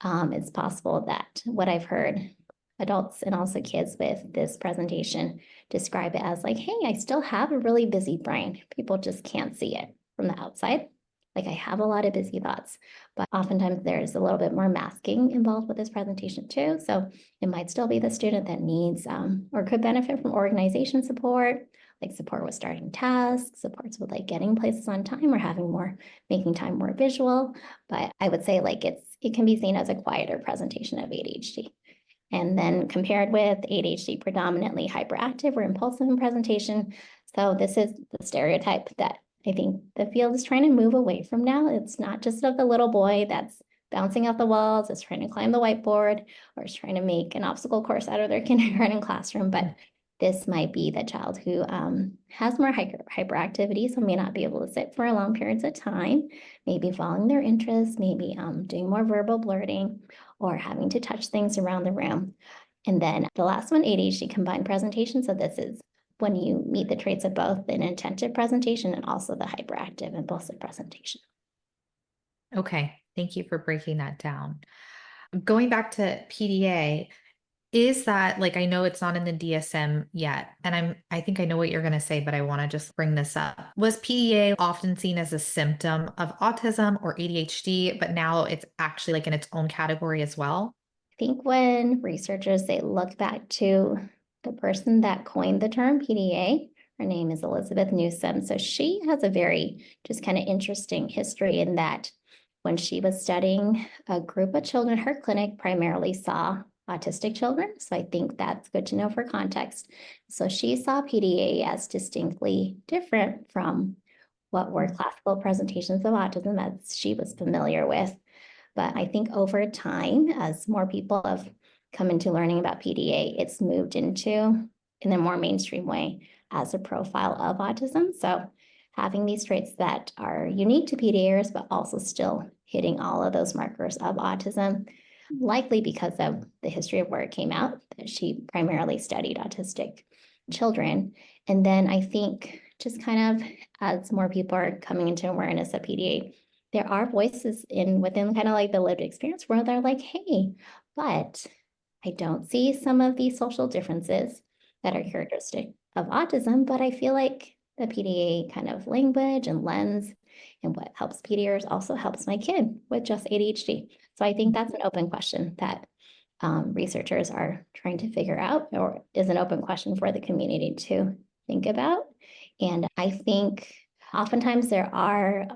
It's possible that what I've heard adults and also kids with this presentation describe it as like, hey, I still have a really busy brain. People just can't see it from the outside. Like, I have a lot of busy thoughts, but oftentimes there's a little bit more masking involved with this presentation too. So it might still be the student that needs or could benefit from organization support, like support with starting tasks, supports with like getting places on time, or making time more visual. But I would say like it can be seen as a quieter presentation of ADHD. And then compared with ADHD, predominantly hyperactive or impulsive in presentation. So this is the stereotype that I think the field is trying to move away from now. It's not just of the little boy that's bouncing off the walls, is trying to climb the whiteboard, or is trying to make an obstacle course out of their kindergarten classroom. But this might be the child who has more hyperactivity, so may not be able to sit for long periods of time, maybe following their interests, maybe doing more verbal blurting, or having to touch things around the room. And then the last one, ADHD combined presentation. So this is when you meet the traits of both an attentive presentation and also the hyperactive impulsive presentation. Okay, thank you for breaking that down. Going back to PDA, is that like, I know it's not in the DSM yet, and I think I know what you're going to say, but I want to just bring this up. Was PDA often seen as a symptom of autism or ADHD, but now it's actually like in its own category as well? I think when researchers, they look back to the person that coined the term PDA, her name is Elizabeth Newsom. So she has a very just kind of interesting history in that when she was studying a group of children, her clinic primarily saw autistic children. So I think that's good to know for context. So she saw PDA as distinctly different from what were classical presentations of autism as she was familiar with. But I think over time, as more people have come into learning about PDA, it's moved into, in a more mainstream way, as a profile of autism. So having these traits that are unique to PDAers, but also still hitting all of those markers of autism, likely because of the history of where it came out, that she primarily studied autistic children. And then I think just kind of as more people are coming into awareness of PDA, there are voices within kind of like the lived experience where they're like, hey, but I don't see some of these social differences that are characteristic of autism, but I feel like the PDA kind of language and lens and what helps PDAers also helps my kid with just ADHD. So I think that's an open question that researchers are trying to figure out, or is an open question for the community to think about. And I think oftentimes there are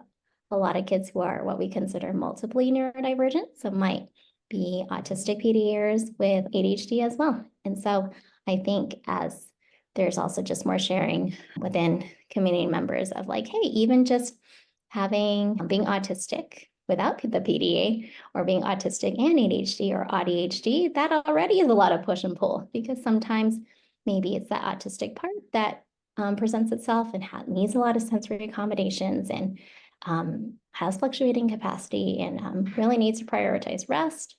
a lot of kids who are what we consider multiply neurodivergent, so might be autistic PDAers with ADHD as well. And so I think as there's also just more sharing within community members of like, hey, even just being autistic without the PDA, or being autistic and ADHD or ADHD, that already is a lot of push and pull, because sometimes maybe it's that autistic part that presents itself and needs a lot of sensory accommodations and has fluctuating capacity and really needs to prioritize rest.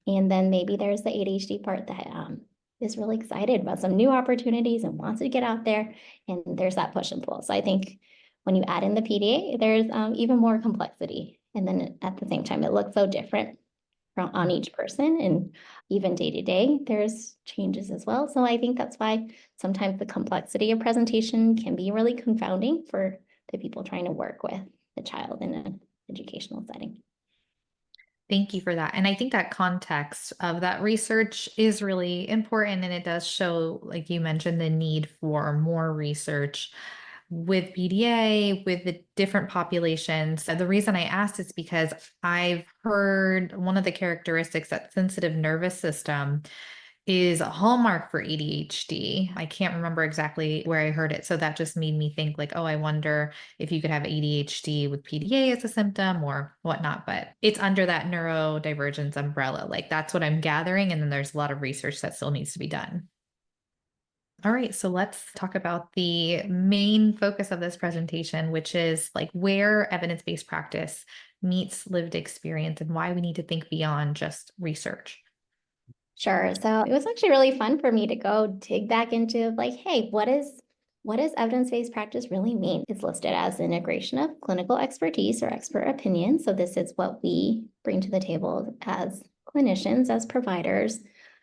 And then maybe there's the ADHD part that is really excited about some new opportunities and wants to get out there. And there's that push and pull. So I think when you add in the PDA, there's even more complexity. And then at the same time, it looks so different on each person, and even day to day, there's changes as well. So I think that's why sometimes the complexity of presentation can be really confounding for the people trying to work with the child in an educational setting. Thank you for that. And I think that context of that research is really important. And it does show, like you mentioned, the need for more research with PDA, with the different populations. The reason I asked is because I've heard one of the characteristics that sensitive nervous system is a hallmark for ADHD. I can't remember exactly where I heard it. So that just made me think like, oh, I wonder if you could have ADHD with PDA as a symptom or whatnot, but it's under that neurodivergence umbrella. Like that's what I'm gathering. And then there's a lot of research that still needs to be done. All right, so let's talk about the main focus of this presentation, which is like where evidence-based practice meets lived experience and why we need to think beyond just research. Sure. So it was actually really fun for me to go dig back into like, hey, what does evidence-based practice really mean? It's listed as integration of clinical expertise or expert opinion. So this is what we bring to the table as clinicians, as providers.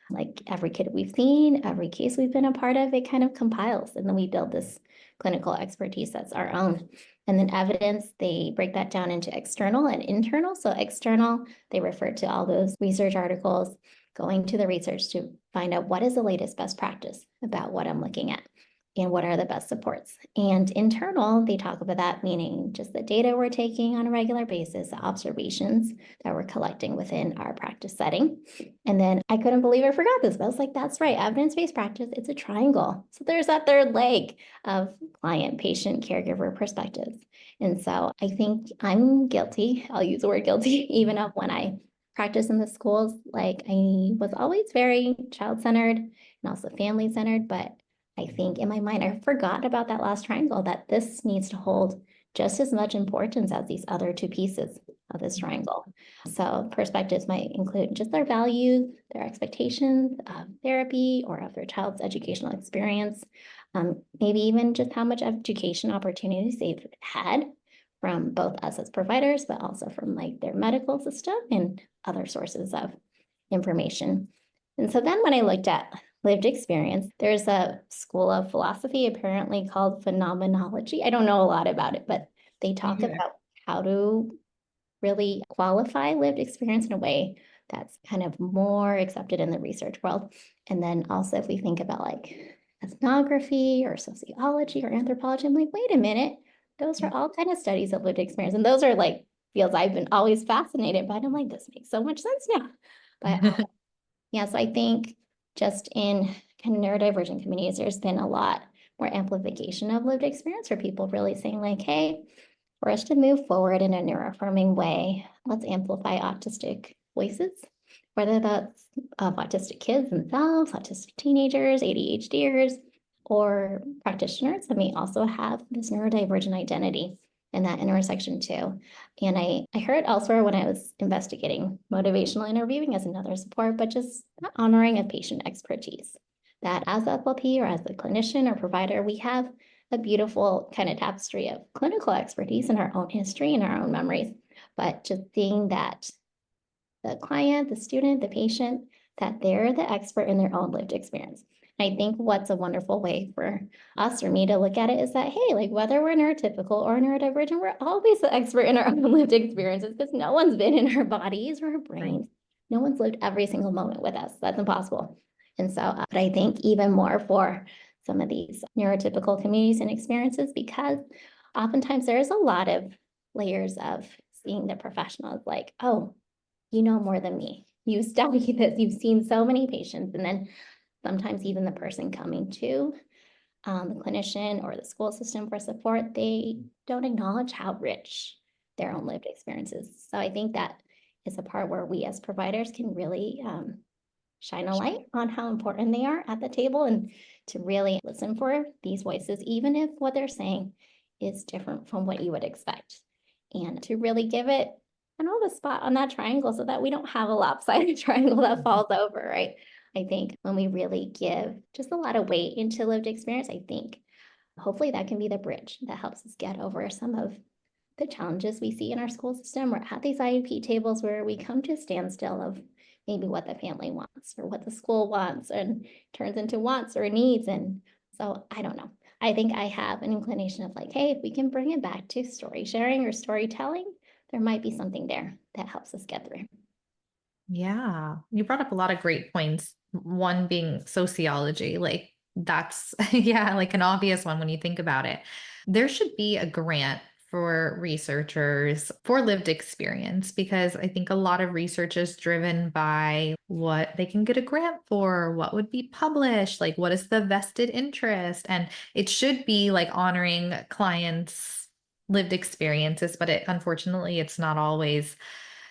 Like every kid we've seen, every case we've been a part of, it kind of compiles. And then we build this clinical expertise that's our own. And then evidence, they break that down into external and internal. So external, they refer to all those research articles, going to the research to find out what is the latest best practice about what I'm looking at and what are the best supports. And internal, they talk about that, meaning just the data we're taking on a regular basis, the observations that we're collecting within our practice setting. And then I couldn't believe I forgot this, but I was like, that's right, evidence-based practice, it's a triangle. So there's that third leg of client, patient, caregiver perspectives. And so I think I'm guilty, I'll use the word guilty, even of when I practice in the schools, like I was always very child-centered and also family-centered, but I think in my mind, I forgot about that last triangle, that this needs to hold just as much importance as these other two pieces of this triangle. So perspectives might include just their values, their expectations of therapy or of their child's educational experience, maybe even just how much education opportunities they've had from both us as providers, but also from like their medical system and other sources of information. And so then when I looked at lived experience, there's a school of philosophy apparently called phenomenology. I don't know a lot about it, but they talk about how to really qualify lived experience in a way that's kind of more accepted in the research world. And then also if we think about like ethnography or sociology or anthropology, I'm like, wait a minute, those are all kind of studies of lived experience. And those are like fields I've been always fascinated by. And I'm like, this makes so much sense now. But yeah, so I think just in kind of neurodivergent communities, there's been a lot more amplification of lived experience for people really saying like, hey, for us to move forward in a neuroaffirming way, let's amplify autistic voices, whether that's of autistic kids themselves, autistic teenagers, ADHDers, or practitioners that may also have this neurodivergent identity in that intersection too. And I heard elsewhere when I was investigating motivational interviewing as another support, but just honoring of patient expertise, that as a FLP or as a clinician or provider, we have a beautiful kind of tapestry of clinical expertise in our own history and our own memories, but just seeing that the client, the student, the patient, that they're the expert in their own lived experience. I think what's a wonderful way for us or me to look at it is that, hey, like whether we're neurotypical or neurodivergent, we're always the expert in our own lived experiences because no one's been in our bodies or our brains. No one's lived every single moment with us. That's impossible. And so, but I think even more for some of these neurotypical communities and experiences, because oftentimes there's a lot of layers of seeing the professionals like, oh, you know more than me. You study this, you've seen so many patients. And then sometimes even the person coming to the clinician or the school system for support, they don't acknowledge how rich their own lived experience is. So I think that is a part where we as providers can really shine a light on how important they are at the table and to really listen for these voices, even if what they're saying is different from what you would expect. And to really give it the spot on that triangle so that we don't have a lopsided triangle that falls over, right? I think when we really give just a lot of weight into lived experience, I think hopefully that can be the bridge that helps us get over some of the challenges we see in our school system. We're at these IEP tables where we come to a standstill of maybe what the family wants or what the school wants and turns into wants or needs. And so I don't know. I think I have an inclination of like, hey, if we can bring it back to story sharing or storytelling, there might be something there that helps us get through. Yeah, you brought up a lot of great points. One being sociology, like that's, yeah, like an obvious one when you think about it. There should be a grant for researchers for lived experience because I think a lot of research is driven by what they can get a grant for, what would be published, like what is the vested interest. And it should be like honoring clients' lived experiences, but unfortunately, it's not always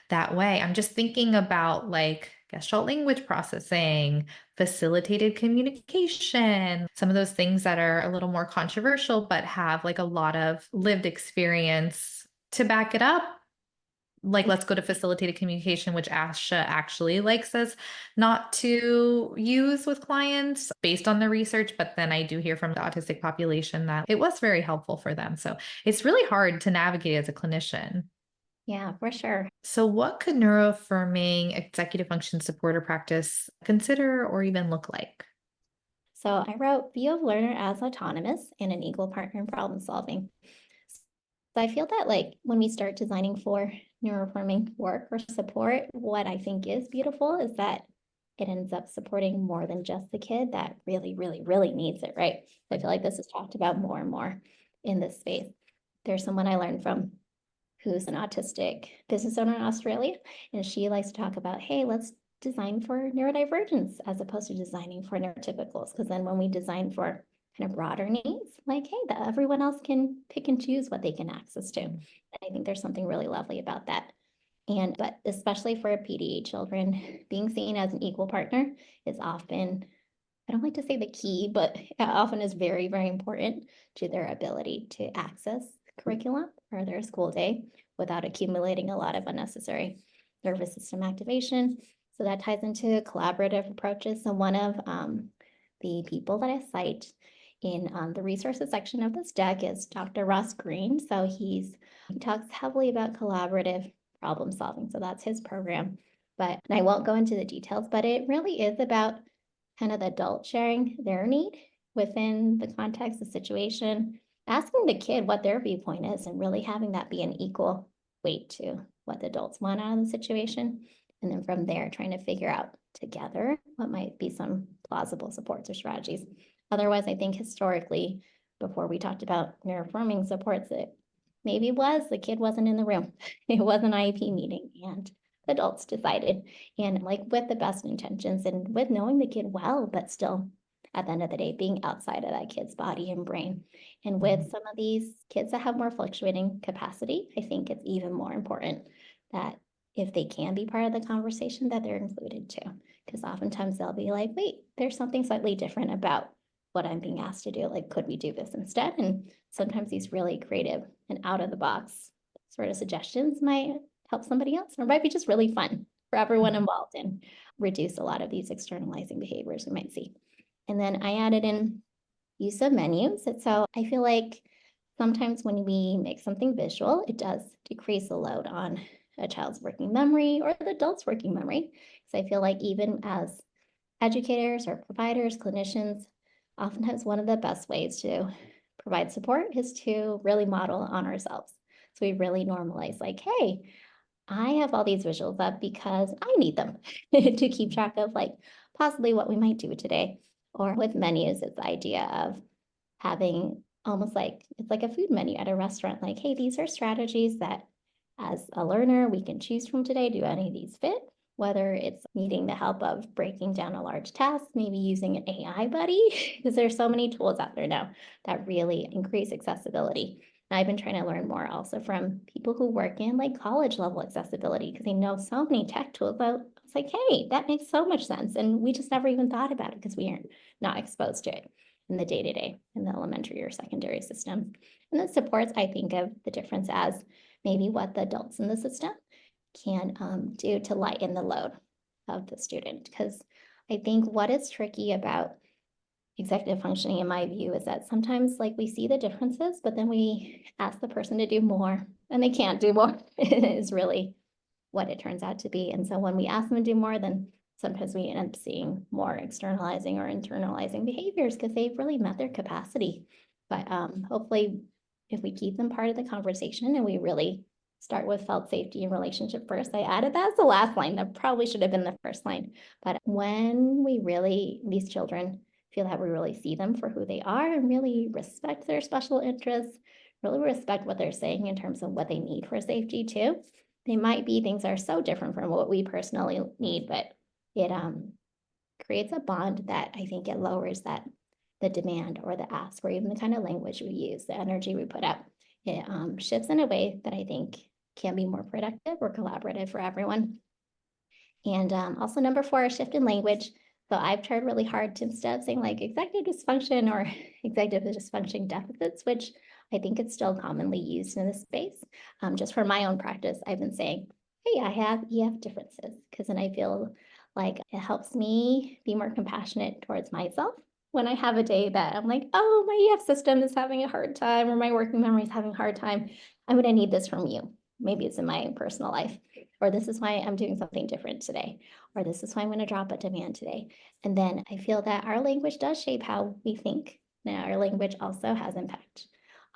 that way. I'm just thinking about like gestalt language processing, facilitated communication, some of those things that are a little more controversial, but have like a lot of lived experience to back it up. Like, let's go to facilitated communication, which ASHA actually like says not to use with clients based on the research. But then I do hear from the autistic population that it was very helpful for them. So it's really hard to navigate as a clinician. Yeah, for sure. So, what could neuroaffirming executive function supporter practice consider or even look like? So I wrote view of learner as autonomous and an equal partner in problem solving. So I feel that like when we start designing for neuroaffirming work or support, what I think is beautiful is that it ends up supporting more than just the kid that really, really, really needs it, right? I feel like this is talked about more and more in this space. There's someone I learned from who's an autistic business owner in Australia, and she likes to talk about, hey, let's design for neurodivergence as opposed to designing for neurotypicals. Because then when we design for kind of broader needs, like, hey, that everyone else can pick and choose what they can access to. And I think there's something really lovely about that. But especially for PDA children, being seen as an equal partner is often, I don't like to say the key, but it often is very, very important to their ability to access curriculum or their school day without accumulating a lot of unnecessary nervous system activation. So that ties into collaborative approaches. So one of the people that I cite in the resources section of this deck is Dr. Ross Green. So he talks heavily about collaborative problem solving. So that's his program. But and I won't go into the details, but it really is about kind of the adult sharing their need within the context of the situation, asking the kid what their viewpoint is and really having that be an equal weight to what the adults want out of the situation. And then from there, trying to figure out together what might be some plausible supports or strategies. Otherwise, I think historically, before we talked about neuroaffirming supports, it maybe was the kid wasn't in the room. It was an IEP meeting and adults decided, and like with the best intentions and with knowing the kid well, but still at the end of the day, being outside of that kid's body and brain. And with some of these kids that have more fluctuating capacity, I think it's even more important that if they can be part of the conversation, that they're included too. Because oftentimes they'll be like, wait, there's something slightly different about what I'm being asked to do. Like, could we do this instead? And sometimes these really creative and out of the box sort of suggestions might help somebody else, or it might be just really fun for everyone involved and reduce a lot of these externalizing behaviors we might see. And then I added in use of menus. So I feel like sometimes when we make something visual, it does decrease the load on a child's working memory or the adult's working memory. Because I feel like even as educators or providers, clinicians, oftentimes one of the best ways to provide support is to really model on ourselves. So we really normalize like, hey, I have all these visuals up because I need them to keep track of like possibly what we might do today. Or with menus, it's the idea of having almost like it's like a food menu at a restaurant. Like, hey, these are strategies that as a learner we can choose from today. Do any of these fit? Whether it's needing the help of breaking down a large task, maybe using an AI buddy, because there's so many tools out there now that really increase accessibility. And I've been trying to learn more also from people who work in like college level accessibility because they know so many tech tools. It's like, hey, that makes so much sense. And we just never even thought about it because we aren't not exposed to it in the day-to-day in the elementary or secondary system. And then supports, I think of the difference as maybe what the adults in the system can do to lighten the load of the student. Because I think what is tricky about executive functioning, in my view, is that sometimes like we see the differences, but then we ask the person to do more and they can't do more is really what it turns out to be. And so when we ask them to do more, then sometimes we end up seeing more externalizing or internalizing behaviors because they've really met their capacity. But hopefully if we keep them part of the conversation and we really start with felt safety and relationship first. I added that as the last line. That probably should have been the first line. But when we really, these children feel that we really see them for who they are and really respect their special interests, really respect what they're saying in terms of what they need for safety too. They might be things that are so different from what we personally need, but it creates a bond that I think it lowers that the demand or the ask or even the kind of language we use, the energy we put out. It shifts in a way that I think can be more productive or collaborative for everyone. And also number 4, shift in language. So I've tried really hard to, instead of saying like executive dysfunction or executive dysfunction deficits, which I think it's still commonly used in this space. Just for my own practice, I've been saying, hey, I have EF differences, because then I feel like it helps me be more compassionate towards myself. When I have a day that I'm like, oh, my EF system is having a hard time or my working memory is having a hard time, I'm going to need this from you. Maybe it's in my personal life, or this is why I'm doing something different today, or this is why I'm going to drop a demand today. And then I feel that our language does shape how we think. Now, our language also has impact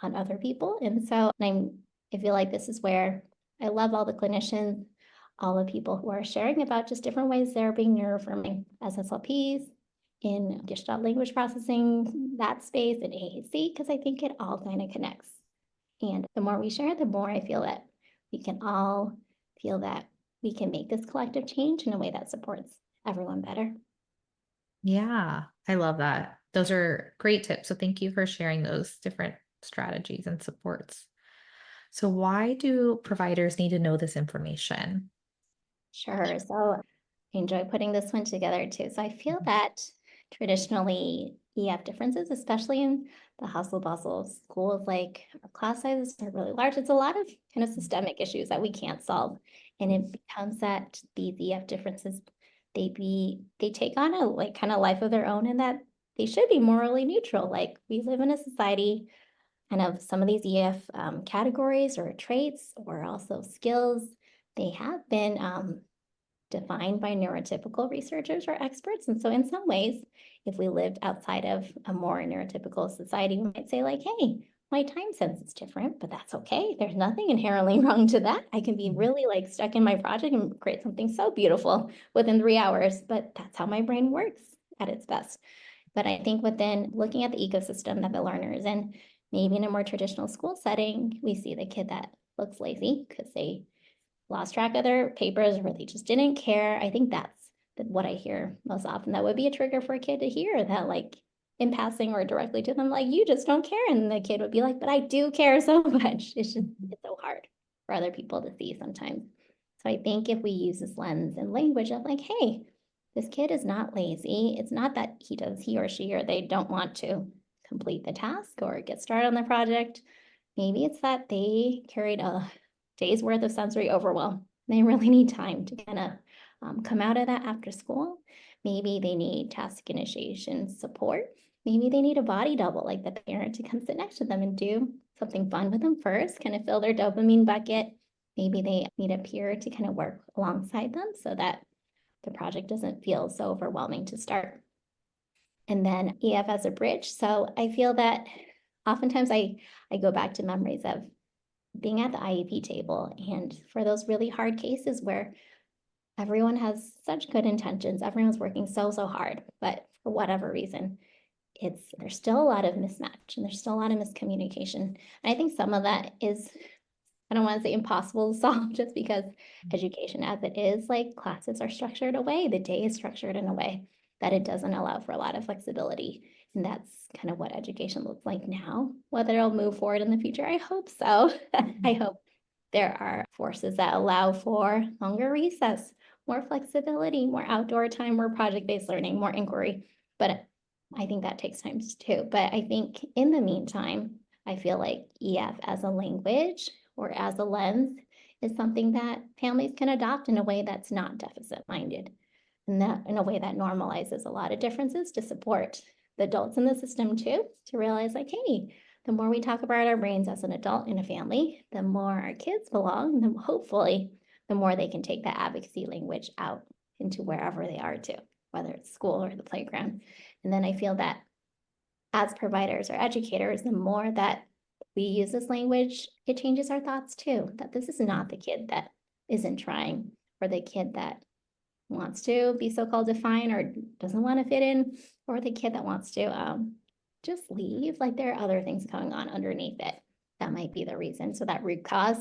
on other people. And so I feel like this is where I love all the clinicians, all the people who are sharing about just different ways they're being neuroaffirming as SLPs, in Gestalt language processing, that space, in AAC, because I think it all kind of connects. And the more we share, the more I feel that we can all feel that we can make this collective change in a way that supports everyone better. Yeah, I love that. Those are great tips. So thank you for sharing those different strategies and supports. So why do providers need to know this information? Sure. So I enjoy putting this one together too. So I feel that traditionally EF differences, especially in the hustle bustle of schools, like our class sizes are really large. It's a lot of kind of systemic issues that we can't solve. And it becomes that these EF differences, they take on a like kind of life of their own, and that they should be morally neutral. Like we live in a society, kind of some of these EF categories or traits or also skills, they have been defined by neurotypical researchers or experts. And so in some ways, if we lived outside of a more neurotypical society, we might say like, hey, my time sense is different, but that's okay. There's nothing inherently wrong to that. I can be really like stuck in my project and create something so beautiful within 3 hours, but that's how my brain works at its best. But I think within looking at the ecosystem that the learner is in, maybe in a more traditional school setting, we see the kid that looks lazy because they lost track of their papers or they just didn't care. I think that's what I hear most often. That would be a trigger for a kid to hear, that like in passing or directly to them, like, you just don't care. And the kid would be like, but I do care so much. It's so hard for other people to see sometimes. So I think if we use this lens and language of like, hey, this kid is not lazy. It's not that he or she or they don't want to complete the task or get started on the project. Maybe it's that they carried a day's worth of sensory overwhelm. They really need time to kind of come out of that after school. Maybe they need task initiation support. Maybe they need a body double, like the parent to come sit next to them and do something fun with them first, kind of fill their dopamine bucket, maybe they need a peer to kind of work alongside them so that the project doesn't feel so overwhelming to start. And then EF as a bridge. So I feel that oftentimes I go back to memories of being at the IEP table, and for those really hard cases where everyone has such good intentions, everyone's working so hard, but for whatever reason, there's still a lot of mismatch and there's still a lot of miscommunication. And I think some of that is, I don't want to say impossible to solve, just because education as it is, like classes are structured away, the day is structured in a way that it doesn't allow for a lot of flexibility. And that's kind of what education looks like now. Whether it'll move forward in the future, I hope so. I hope there are forces that allow for longer recess, more flexibility, more outdoor time, more project-based learning, more inquiry. But I think that takes time too. But I think in the meantime, I feel like EF as a language or as a lens is something that families can adopt in a way that's not deficit-minded, and that in a way that normalizes a lot of differences to support the adults in the system too, to realize like, hey, the more we talk about our brains as an adult in a family, the more our kids belong, then hopefully the more they can take that advocacy language out into wherever they are too, whether it's school or the playground. And then I feel that as providers or educators, the more that we use this language, it changes our thoughts too, that this is not the kid that isn't trying, or the kid that wants to be so-called defined or doesn't want to fit in, or the kid that wants to just leave. Like there are other things going on underneath it that might be the reason. So that root cause.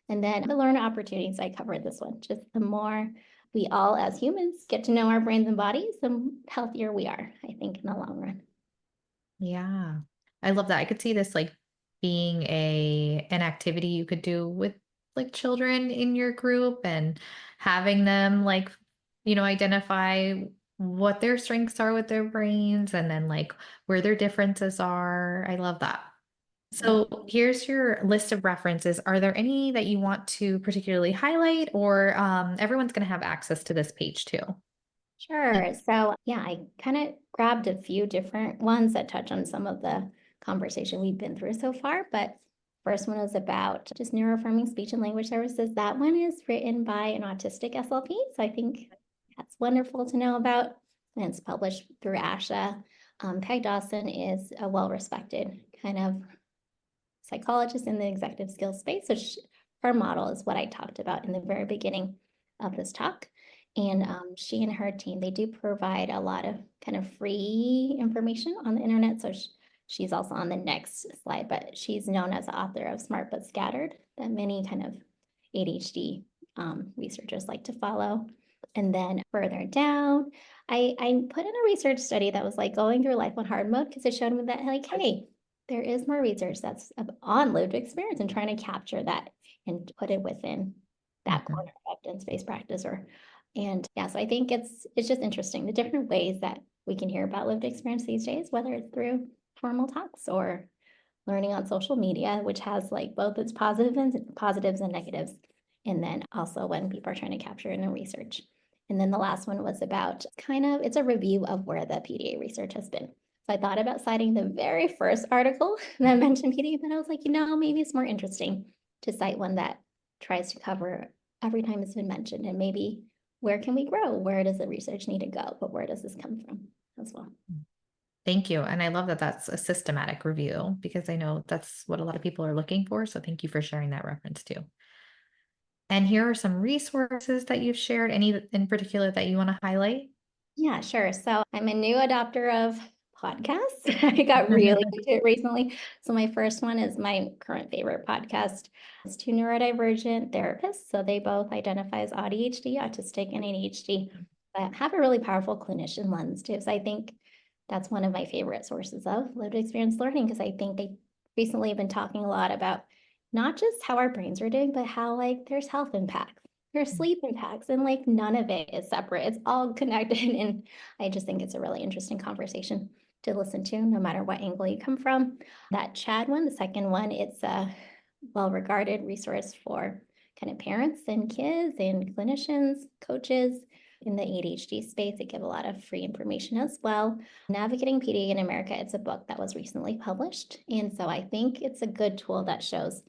And then the learn opportunities, I covered this one. Just the more we all as humans get to know our brains and bodies, the healthier we are, I think, in the long run. Yeah. I love that. I could see this like being an activity you could do with like children in your group, and having them like, identify what their strengths are with their brains, and then like where their differences are. I love that. So here's your list of references. Are there any that you want to particularly highlight, or everyone's going to have access to this page too? Sure. So yeah, I kind of grabbed a few different ones that touch on some of the conversation we've been through so far. But first one was about just neuroaffirming speech and language services. That one is written by an autistic SLP. So I think that's wonderful to know about. And it's published through ASHA. Peg Dawson is a well-respected kind of psychologist in the executive skills space. So her model is what I talked about in the very beginning of this talk. And she and her team, they do provide a lot of kind of free information on the internet. So she's also on the next slide, but she's known as the author of Smart But Scattered, that many kind of ADHD researchers like to follow. And then further down, I put in a research study that was like going through life on hard mode, because it showed me that like, hey, there is more research that's on lived experience and trying to capture that and put it within that corner of evidence-based practice. And yeah, so I think it's just interesting, the different ways that we can hear about lived experience these days, whether it's through formal talks or learning on social media, which has like both its positives and negatives. And then also when people are trying to capture it in research. And then the last one was about it's a review of where the PDA research has been. So I thought about citing the very first article that mentioned PDA, but I was like, maybe it's more interesting to cite one that tries to cover every time it's been mentioned, and maybe where can we grow? Where does the research need to go? But where does this come from as well? Thank you. And I love that that's a systematic review, because I know that's what a lot of people are looking for. So thank you for sharing that reference too. And here are some resources that you've shared. Any in particular that you want to highlight? Yeah, sure. So I'm a new adopter of podcasts. I got really into it recently. So my first one is my current favorite podcast. It's two neurodivergent therapists. So they both identify as ADHD, autistic, and ADHD, but have a really powerful clinician lens too. So I think that's one of my favorite sources of lived experience learning, because I think they recently have been talking a lot about not just how our brains are doing, but how like there's health impacts, there's sleep impacts, and like none of it is separate. It's all connected. And I just think it's a really interesting conversation to listen to, no matter what angle you come from. That Chad one, the second one, it's a well-regarded resource for kind of parents and kids and clinicians, coaches in the ADHD space. They give a lot of free information as well. Navigating PDA in America, it's a book that was recently published. And so I think it's a good tool that shows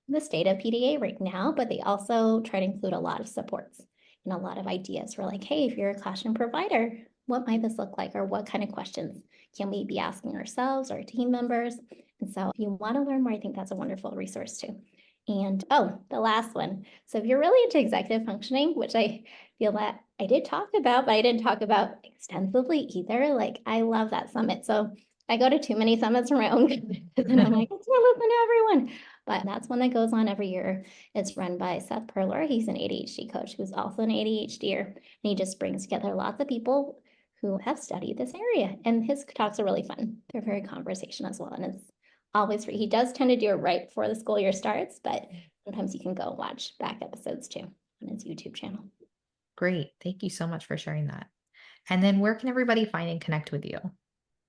the state of PDA right now, but they also try to include a lot of supports and a lot of ideas for like, hey, if you're a classroom provider, what might this look like? Or what kind of questions can we be asking ourselves or team members? And so if you want to learn more, I think that's a wonderful resource too. And oh, the last one. So if you're really into executive functioning, which I feel that I did talk about, but I didn't talk about extensively either. Like I love that summit. So I go to too many summits for my own good, and I'm like, I can't listen to everyone. But that's one that goes on every year. It's run by Seth Perler. He's an ADHD coach who's also an ADHDer. And he just brings together lots of people who have studied this area. And his talks are really fun. They're very conversational as well. And it's always free. He does tend to do it right before the school year starts, but sometimes you can go watch back episodes too on his YouTube channel. Great. Thank you so much for sharing that. And then where can everybody find and connect with you?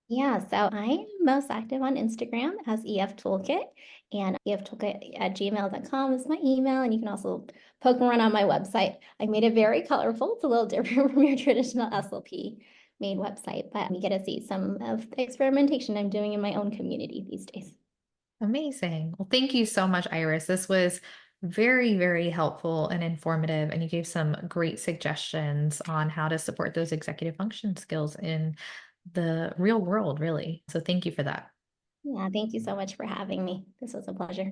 Yeah, so I am most active on Instagram as EFToolkit, and EFToolkit@gmail.com is my email, and you can also poke around on my website. I made it very colorful. It's a little different from your traditional SLP made website, but you get to see some of the experimentation I'm doing in my own community these days. Amazing. Well, thank you so much, Iris. This was very, very helpful and informative, and you gave some great suggestions on how to support those executive function skills in the real world, really. So thank you for that. Yeah, thank you so much for having me. This was a pleasure.